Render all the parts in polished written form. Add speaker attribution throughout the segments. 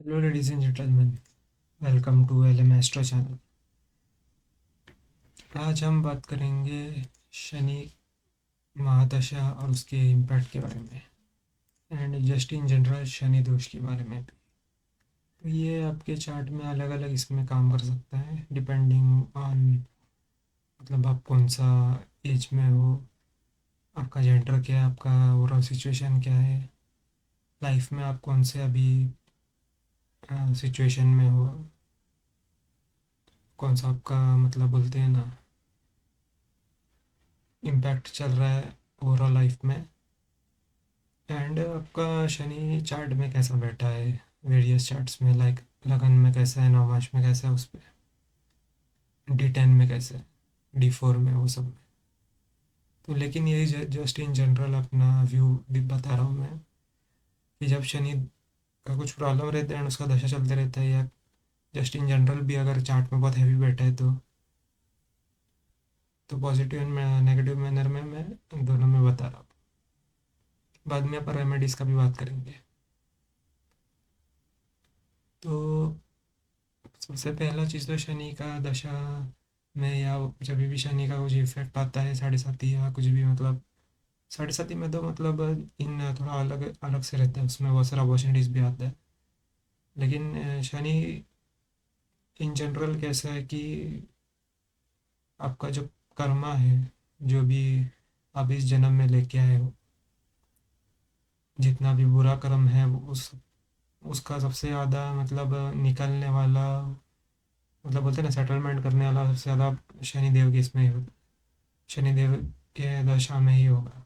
Speaker 1: Hello ladies and gentleman, welcome to L M Astro channel. आज हम बात करेंगे शनि महादशा और उसके इम्पैक्ट के बारे में and just in general Shani दोष के बारे में भी। तो ये आपके चार्ट में अलग अलग इसमें काम कर सकता है डिपेंडिंग ऑन मतलब आप कौन सा एज में हो, आपका जेंडर क्या है, आपका ओवरऑल सिचुएशन क्या है, लाइफ में आप कौन से अभी सिचुएशन में हो, कौन सा आपका मतलब बोलते हैं ना इम्पैक्ट चल रहा है ओवरऑल लाइफ में, एंड आपका शनि चार्ट में कैसा बैठा है वेरियस चार्ट्स में, लाइक लगन में कैसा है, नवमाश में कैसा है, उस पर D10 में कैसा है, D4 में, वो सब में। तो लेकिन यही जस्ट इन जनरल अपना व्यू भी बता रहा हूँ मैं कि जब शनि का कुछ प्रॉब्लम रहता है एंड उसका दशा चलते रहता है, या जस्ट इन जनरल भी अगर चार्ट में बहुत हैवी बैठा है तो पॉजिटिव एंड नेगेटिव मैनर में मैं दोनों में बता रहा हूँ। बाद में अपन रेमेडीज़ का भी बात करेंगे। तो सबसे पहला चीज़ तो शनि का दशा में या जब भी शनि का कुछ इफेक्ट आता है साढ़े साथी या कुछ भी, मतलब साढ़े साथी में तो मतलब इन थोड़ा अलग अलग से रहता है, उसमें बहुत सारा अपॉर्चुनिटीज़ भी आता है। लेकिन शनि इन जनरल कैसा है कि आपका जो कर्मा है, जो भी आप इस जन्म में लेके आए हो, जितना भी बुरा कर्म है उसका सबसे ज़्यादा मतलब निकलने वाला, मतलब बोलते हैं ना सेटलमेंट करने वाला सबसे ज़्यादा शनिदेव के इसमें हो, शनिदेव के दशा में ही होगा।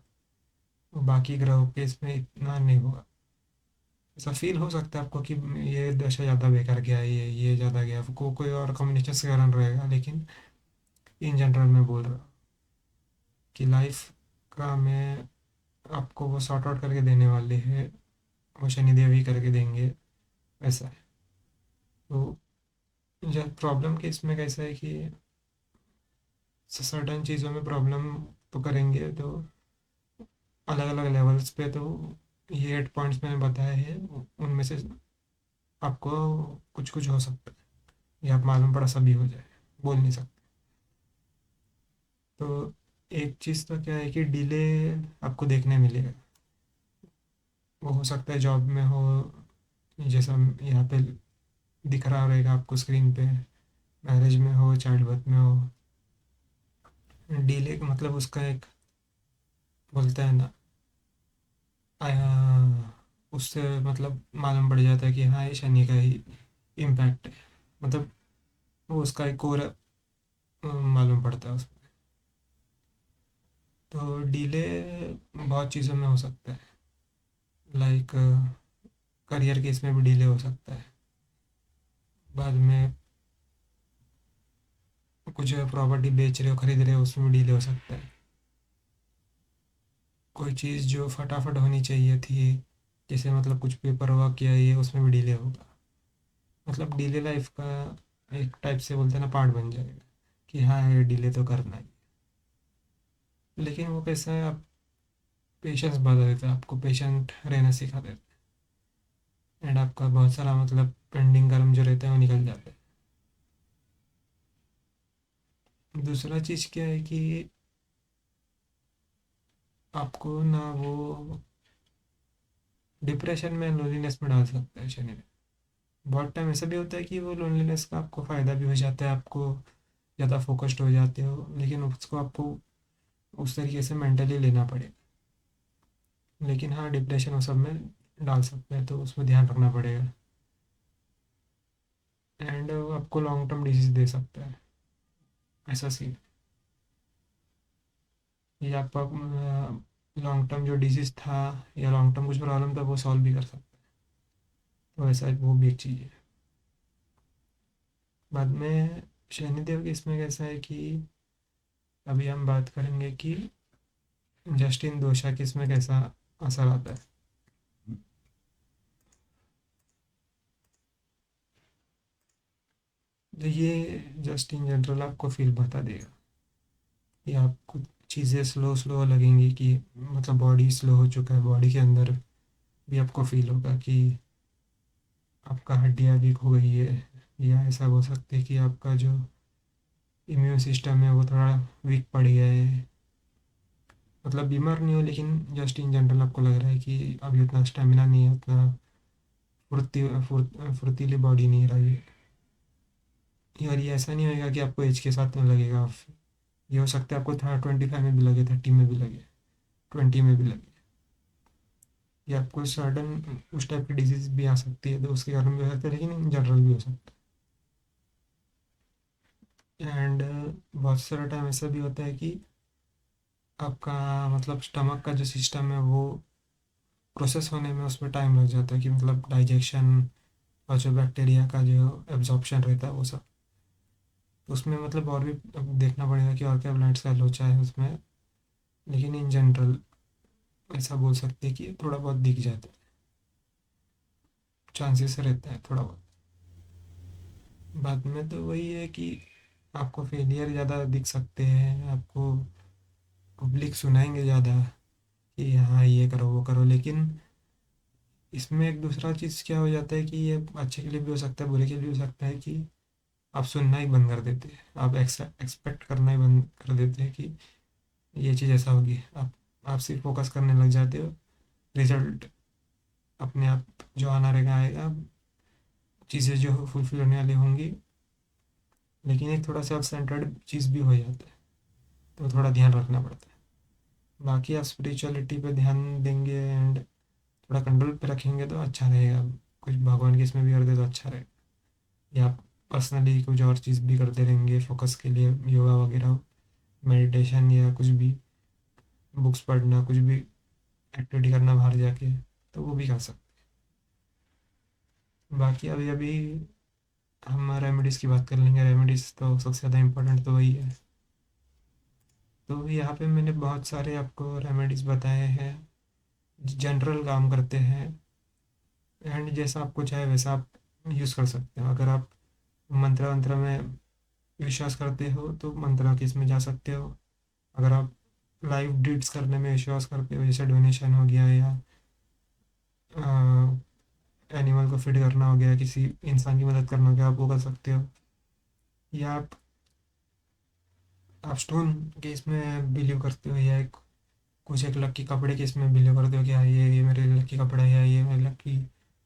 Speaker 1: वो बाकी ग्रहों के इसमें इतना नहीं होगा। ऐसा फील हो सकता है आपको कि ये दशा ज़्यादा बेकार गया है, ये ज़्यादा गया, कोई और कम्युनिकेशन से कारण रहेगा, लेकिन इन जनरल में बोल रहा हूँ कि लाइफ का मैं आपको वो सॉर्ट आउट करके देने वाले हैं, वो शनिदेव ही करके देंगे, ऐसा है। तो जब प्रॉब्लम के इसमें कैसा है कि सर्टन चीज़ों में प्रॉब्लम तो करेंगे, तो अलग अलग लेवल्स पे। तो ये 8 पॉइंट्स मैंने बताए हैं, उनमें से आपको कुछ कुछ हो सकता है या आप मालूम पड़ा सभी हो जाए, बोल नहीं सकते। तो एक चीज़ तो क्या है कि डिले आपको देखने मिलेगा। वो हो सकता है जॉब में हो, जैसा यहाँ पे दिख रहा रहेगा आपको स्क्रीन पे, मैरिज में हो, चाइल्ड बर्थ में हो। डिले मतलब उसका एक बोलता है ना उससे मतलब मालूम पड़ जाता है कि हाँ ये शनि का ही इम्पैक्ट है, मतलब वो उसका एक और मालूम पड़ता है उसमें। तो डिले बहुत चीज़ों में हो सकता है, लाइक करियर केस में भी डिले हो सकता है, बाद में कुछ प्रॉपर्टी बेच रहे हो, खरीद रहे हो, उसमें भी डिले हो सकता है। कोई चीज़ जो फटाफट होनी चाहिए थी, जैसे मतलब कुछ पेपर वर्क या ये, उसमें भी डिले होगा। मतलब डिले लाइफ का एक टाइप से बोलते हैं ना पार्ट बन जाएगा कि हाँ ये डिले तो करना ही। लेकिन वो कैसा है, आप पेशेंस बढ़ा देता है, आपको पेशेंट रहना सिखा देता है, एंड आपका बहुत सारा मतलब पेंडिंग कर्म जो रहता है वो निकल जाता है। दूसरा चीज़ क्या है कि आपको ना वो डिप्रेशन में, लोनलीनेस में डाल सकता है शनि। बहुत टाइम ऐसा भी होता है कि वो लोनलीनेस का आपको फ़ायदा भी हो जाता है, आपको ज़्यादा फोकस्ड हो जाते हो, लेकिन उसको आपको उस तरीके से मेंटली लेना पड़ेगा। लेकिन हाँ डिप्रेशन वो सब में डाल सकता है, तो उसमें ध्यान रखना पड़ेगा, एंड आपको लॉन्ग टर्म डिजीज दे सकता है, ऐसा सीन। ये आपका लॉन्ग टर्म जो डिजीज था या लॉन्ग टर्म कुछ प्रॉब्लम था वो सॉल्व भी कर सकता है। तो ऐसा वो भी एक चीज़ है। बाद में शनिदेव के इसमें कैसा है कि अभी हम बात करेंगे कि जस्टिन दोषा के इसमें कैसा असर आता है। तो ये जस्ट इन जनरल आपको फील बता देगा कि आपको चीज़ें स्लो स्लो लगेंगी, कि मतलब बॉडी स्लो हो चुका है, बॉडी के अंदर भी आपको फील होगा कि आपका हड्डियाँ वीक हो गई है, या ऐसा बोल सकते हैं कि आपका जो इम्यून सिस्टम है वो थोड़ा वीक पड़ गया है। मतलब बीमार नहीं हो, लेकिन जस्ट इन जनरल आपको लग रहा है कि अभी उतना स्टेमिना नहीं है, उतना फुर्तीली बॉडी नहीं रही है। और ये ऐसा नहीं होगा कि आपको एज के साथ में लगेगा। ये हो सकता है आपको 25 में भी लगे, 30 में भी लगे, 20 में भी लगे। या आपको सडन उस टाइप की डिजीज भी आ सकती है, तो उसके कारण भी हो सकता है, लेकिन इन जनरल भी हो सकता है। एंड बहुत सारा टाइम ऐसा भी होता है कि आपका मतलब स्टमक का जो सिस्टम है वो प्रोसेस होने में उसमें टाइम लग जाता है, कि मतलब डाइजेशन और जो बैक्टीरिया का जो एब्जॉर्प्शन रहता है वो सब। तो उसमें मतलब और भी अब देखना पड़ेगा कि और क्या ब्लड सेल लोचा है उसमें। लेकिन इन जनरल ऐसा बोल सकते हैं कि थोड़ा बहुत दिख जाता है, चांसेस रहता है थोड़ा बहुत। बाद में तो वही है कि आपको फेलियर ज़्यादा दिख सकते हैं, आपको पब्लिक सुनाएंगे ज़्यादा कि हाँ ये करो वो करो। लेकिन इसमें एक दूसरा चीज़ क्या हो जाता है कि ये अच्छे के लिए भी हो सकता है, बुरे के लिए भी हो सकता है, कि आप सुनना ही बंद कर देते हैं, आप एक्सपेक्ट करना ही बंद कर देते हैं कि ये चीज़ ऐसा होगी। आप सिर्फ फोकस करने लग जाते हो, रिजल्ट अपने आप जो आना रहेगा आएगा, चीज़ें जो फुलफिल होने वाली होंगी। लेकिन एक थोड़ा सेल्फ सेंटर्ड चीज़ भी हो जाता है, तो थोड़ा ध्यान रखना पड़ता है। बाकी आप स्पिरिचुअलिटी पे ध्यान देंगे एंड थोड़ा कंट्रोल पे रखेंगे तो अच्छा रहेगा। कुछ भगवान की इसमें भी कर दे तो अच्छा रहेगा। या आप पर्सनली कुछ और चीज़ भी करते रहेंगे फोकस के लिए, योगा वगैरह, मेडिटेशन या कुछ भी, बुक्स पढ़ना, कुछ भी एक्टिविटी करना बाहर जाके, तो वो भी कर सकते हैं। बाकी अभी अभी हम रेमेडीज़ की बात कर लेंगे। रेमेडीज़ तो सबसे ज़्यादा इम्पोर्टेंट तो वही है। तो यहाँ पे मैंने बहुत सारे आपको रेमेडीज़ बताए हैं, जनरल काम करते हैं। एंड जैसा आपको चाहे वैसा आप यूज़ कर सकते हो। अगर आप मंत्र वंत्र में विश्वास करते हो तो मंत्रा की इसमें जा सकते हो। अगर आप लाइव डीड्स करने में विश्वास करते हो, जैसे डोनेशन हो गया, या एनिमल को फीड करना हो गया, किसी इंसान की मदद करना हो गया, आप वो कर सकते हो। या आप स्टोन के इसमें बिलीव करते हो, या कुछ एक लक्की कपड़े के इसमें बिलीव करते हो कि हाँ ये मेरे लक्की कपड़ा है, या ये मेरे लक्की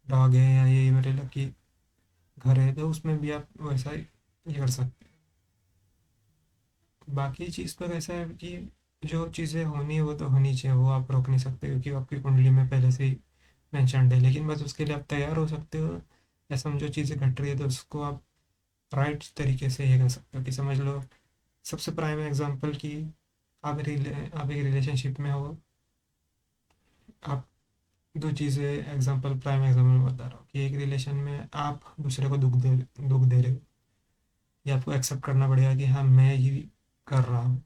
Speaker 1: डॉग है, या ये मेरे लक्की घर है, तो उसमें भी आप वैसा ही ये कर सकते हो। बाकी चीज़ तो ऐसा है कि जो चीज़ें होनी है वो तो होनी चाहिए, वो आप रोक नहीं सकते क्योंकि आपकी कुंडली में पहले से ही मैंशनड है। लेकिन बस उसके लिए आप तैयार हो सकते हो, या समझो चीज़ें घट रही है तो उसको आप राइट तरीके से ये कर सकते हो। कि समझ लो, सबसे प्राइम एग्जांपल कि आप एक रिलेशनशिप में हो। आप दो चीज़ें एग्जांपल, प्राइम एग्जांपल बता रहा हूँ कि एक रिलेशन में आप दूसरे को दुख दे रहे हो। ये आपको एक्सेप्ट करना पड़ेगा कि हाँ मैं ही कर रहा हूँ।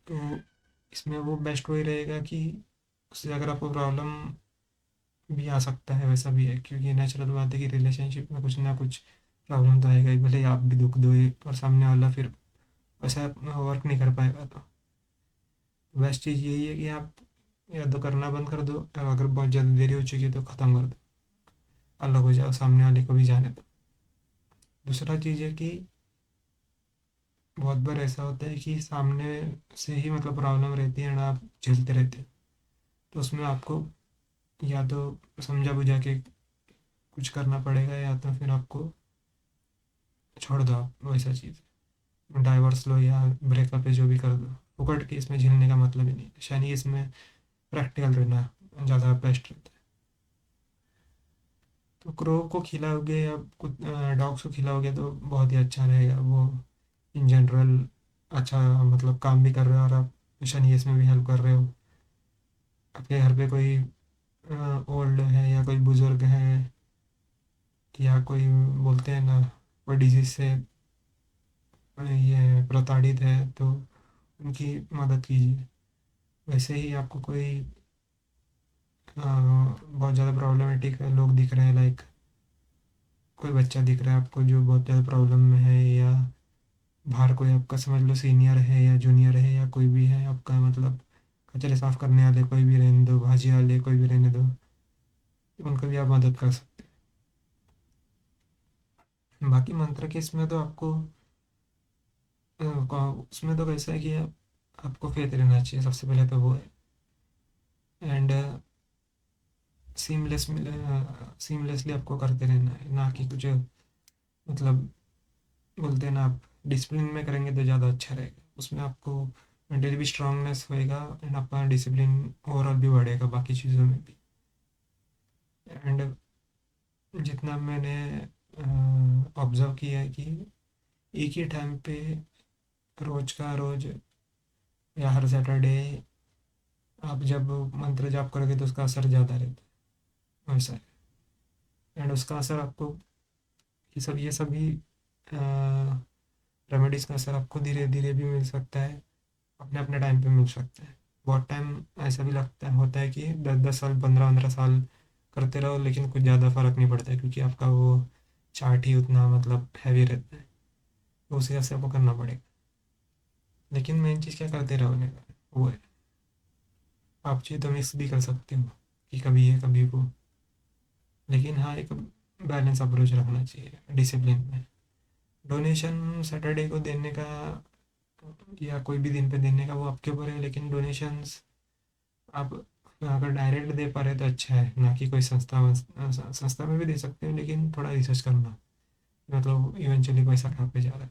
Speaker 1: तो इसमें वो बेस्ट वही रहेगा कि उससे अगर आपको प्रॉब्लम भी आ सकता है, वैसा भी है, क्योंकि नेचुरल बात है कि रिलेशनशिप में कुछ ना कुछ प्रॉब्लम तो आएगा ही, भले ही आप भी दुख दो और सामने वाला फिर वैसा वर्क नहीं कर पाएगा। तो बेस्ट चीज़ यही है कि आप या तो करना बंद कर दो, और अगर बहुत ज़्यादा देरी हो चुकी है तो ख़त्म कर दो, अलग हो जाओ, सामने वाले को भी जाने दो। दूसरा चीज़ है कि बहुत बार ऐसा होता है कि सामने से ही मतलब प्रॉब्लम रहती है ना, आप झेलते रहते हैं। तो उसमें आपको या तो समझा बुझा के कुछ करना पड़ेगा, या तो फिर आपको छोड़ दो आप वैसा चीज़, डाइवर्स लो या ब्रेकअप है जो भी कर दो। फुकट के इसमें झेलने का मतलब ही नहीं है। शनि इसमें प्रैक्टिकल रहना ज़्यादा बेस्ट रहता है। तो क्रो को खिलाओगे या कुछ डॉग्स को खिलाओगे तो बहुत ही अच्छा रहेगा वो। इन जनरल अच्छा मतलब काम भी कर रहे हो, और आप शनि इसमें भी हेल्प कर रहे हो। आपके घर पे कोई ओल्ड है या कोई बुजुर्ग है, या कोई बोलते हैं ना कोई डिजीज से ये प्रताड़ित है, तो उनकी मदद कीजिए। वैसे ही आपको कोई बहुत ज़्यादा प्रॉब्लमेटिक लोग दिख रहे हैं, लाइक कोई बच्चा दिख रहा है आपको जो बहुत ज़्यादा प्रॉब्लम में है, या बाहर कोई आपका समझ लो सीनियर है या जूनियर है, या कोई भी है आपका मतलब कचरे साफ करने वाले कोई भी रहने दो, भाजी वाले कोई भी रहने दो, उनको भी आप मदद कर सकते बाकी मंत्र के इसमें तो आपको उसमें तो कैसा है कि आपको फेथ रहना चाहिए, सबसे पहले तो वो है। एंड सीमलेस सीमलेसली आपको करते रहना है, ना कि कुछ मतलब बोलते हैं ना, आप डिसिप्लिन में करेंगे तो ज़्यादा अच्छा रहेगा। उसमें आपको मेंटली भी स्ट्रांगनेस होएगा एंड आपका डिसिप्लिन ओवरऑल भी बढ़ेगा बाकी चीज़ों में भी। एंड जितना मैंने ऑब्जर्व किया है कि एक ही टाइम पे रोज का रोज या हर सैटरडे आप जब मंत्र जाप करोगे तो उसका असर ज़्यादा रहता है, वैसा है। एंड उसका असर आपको ये सभी रेमेडीज़ का असर आपको धीरे धीरे भी मिल सकता है, अपने अपने टाइम पे मिल सकता है। बहुत टाइम ऐसा भी लगता है होता है कि 10-10 साल 15-15 साल करते रहो लेकिन कुछ ज़्यादा फर्क नहीं पड़ता है, क्योंकि आपका वो चार्ट ही उतना मतलब हैवी रहता है, तो उसी हिसाब से आपको करना पड़ेगा। लेकिन मेन चीज़ क्या करते रहोगे वो है। आप चाहिए तो मिक्स भी कर सकते हो कि कभी ये कभी वो, लेकिन हाँ एक बैलेंस अप्रोच रखना चाहिए डिसिप्लिन में। डोनेशन सैटरडे को देने का या कोई भी दिन पे देने का वो आपके ऊपर है, लेकिन डोनेशंस आप अगर डायरेक्ट दे पा रहे तो अच्छा है, ना कि कोई संस्था में भी दे सकते हो, लेकिन थोड़ा रिसर्च करना, मतलब इवेंचुअली पैसा कहाँ पे जा रहा है।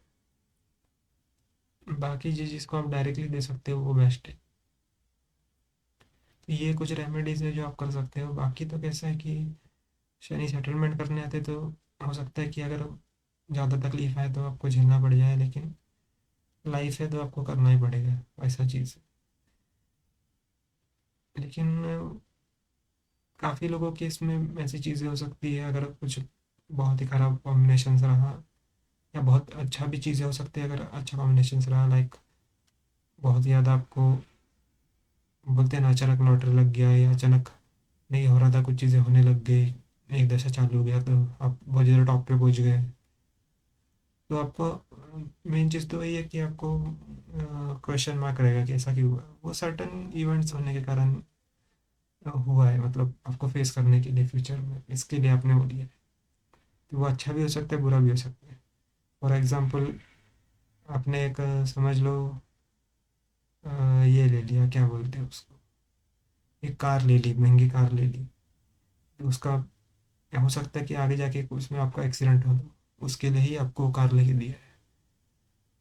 Speaker 1: बाकी जिसको आप डायरेक्टली दे सकते हो वो बेस्ट है। तो ये कुछ रेमेडीज़ है जो आप कर सकते हो। बाकी तो कैसा है कि शनि सेटलमेंट करने आते तो हो सकता है कि अगर ज़्यादा तकलीफ आए तो आपको झेलना पड़ जाए, लेकिन लाइफ है तो आपको करना ही पड़ेगा, ऐसा चीज़ है। लेकिन काफ़ी लोगों के इसमें ऐसी चीज़ें हो सकती है, अगर कुछ बहुत ही ख़राब कॉम्बिनेशन रहा, या बहुत अच्छा भी चीज़ें हो सकती है अगर अच्छा कॉम्बिनेशन रहा, लाइक बहुत ज़्यादा आपको बोलते हैं ना अचानक लॉटरी लग गया, या अचानक नहीं हो रहा था कुछ चीज़ें होने लग गई, एक दशा चालू हो गया तो आप बहुत ज़्यादा टॉप पे पहुंच गए। तो आपको मेन चीज़ तो वही है कि आपको क्वेश्चन मार्क रहेगा कि ऐसा क्यों हुआ, वो सर्टन इवेंट्स होने के कारण हुआ है, मतलब आपको फेस करने के लिए फ्यूचर में इसके लिए आपने वो लिया है। तो वो अच्छा भी हो सकता है, बुरा भी हो सकता है। फॉर एग्जांपल आपने एक समझ लो ये ले लिया, क्या बोलते हैं उसको, एक कार ले ली, महंगी कार ले ली, तो उसका हो सकता है कि आगे जाके उसमें आपका एक्सीडेंट हो, तो उसके लिए ही आपको कार लेके दिया है।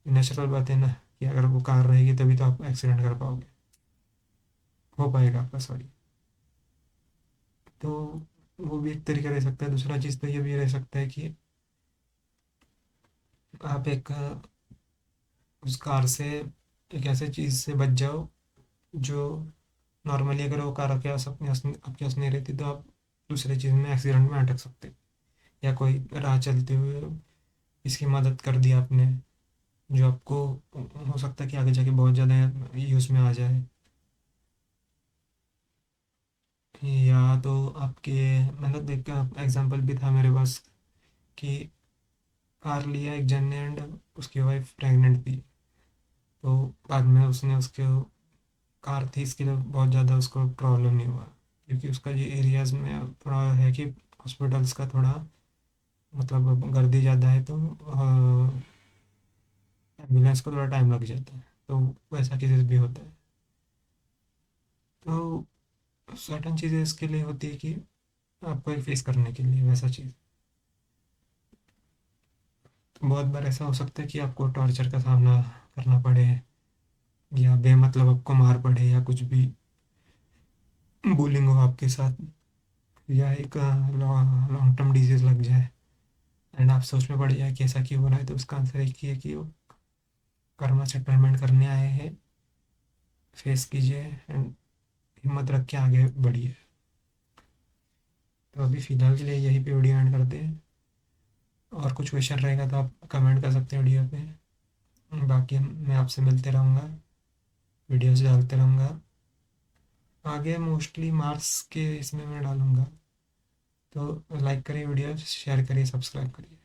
Speaker 1: नेचुरल बात है ना कि अगर वो कार रहेगी तभी तो आप एक्सीडेंट कर पाओगे, हो पाएगा आपका, सॉरी। तो वो भी एक तरीका रह सकता है। दूसरा चीज़ तो ये भी रह सकता है कि आप एक उस कार से एक ऐसे चीज़ से बच जाओ जो नॉर्मली अगर वो कार आपके पास नहीं रहती तो आप दूसरे चीज़ में एक्सीडेंट में अटक सकते, या कोई राह चलते हुए इसकी मदद कर दी आपने, जो आपको हो सकता है कि आगे जाके बहुत ज़्यादा यूज़ में आ जाए। या तो आपके मतलब एक एग्जांपल भी था मेरे पास कि कार लिया एक जन ने एंड उसकी वाइफ प्रेग्नेंट थी, तो बाद में उसने उसके कार थी इसके लिए बहुत ज़्यादा उसको प्रॉब्लम नहीं हुआ, क्योंकि उसका ये एरियाज़ में थोड़ा है कि हॉस्पिटल्स का थोड़ा मतलब गर्दी ज़्यादा है, तो एम्बुलेंस को थोड़ा टाइम लग जाता है, तो वैसा केसेस भी होता है। तो सर्टन चीज़ें इसके लिए होती है कि आपको फेस करने के लिए वैसा चीज़। तो बहुत बार ऐसा हो सकता है कि आपको टॉर्चर का सामना करना पड़े, या बेमतलब आपको मार पड़े, या कुछ भी बुलिंग हो आपके साथ, या एक लॉन्ग टर्म डिजीज लग जाए एंड आप सोच में पड़ जाए कि ऐसा क्यों हो रहा है। तो उसका आंसर एक ही है कि वो कर्मा सेटलमेंट करने आए हैं, फेस कीजिए एंड हिम्मत रख के आगे बढ़िए। तो अभी फ़िलहाल के लिए यही पे वीडियो एंड करते हैं, और कुछ क्वेश्चन रहेगा तो आप कमेंट कर सकते हैं वीडियो पे। बाकी मैं आपसे मिलते रहूँगा, वीडियोस डालते रहूँगा आगे, मोस्टली मार्क्स के इसमें मैं डालूँगा। तो लाइक करिए वीडियो, शेयर करिए, सब्सक्राइब करिए।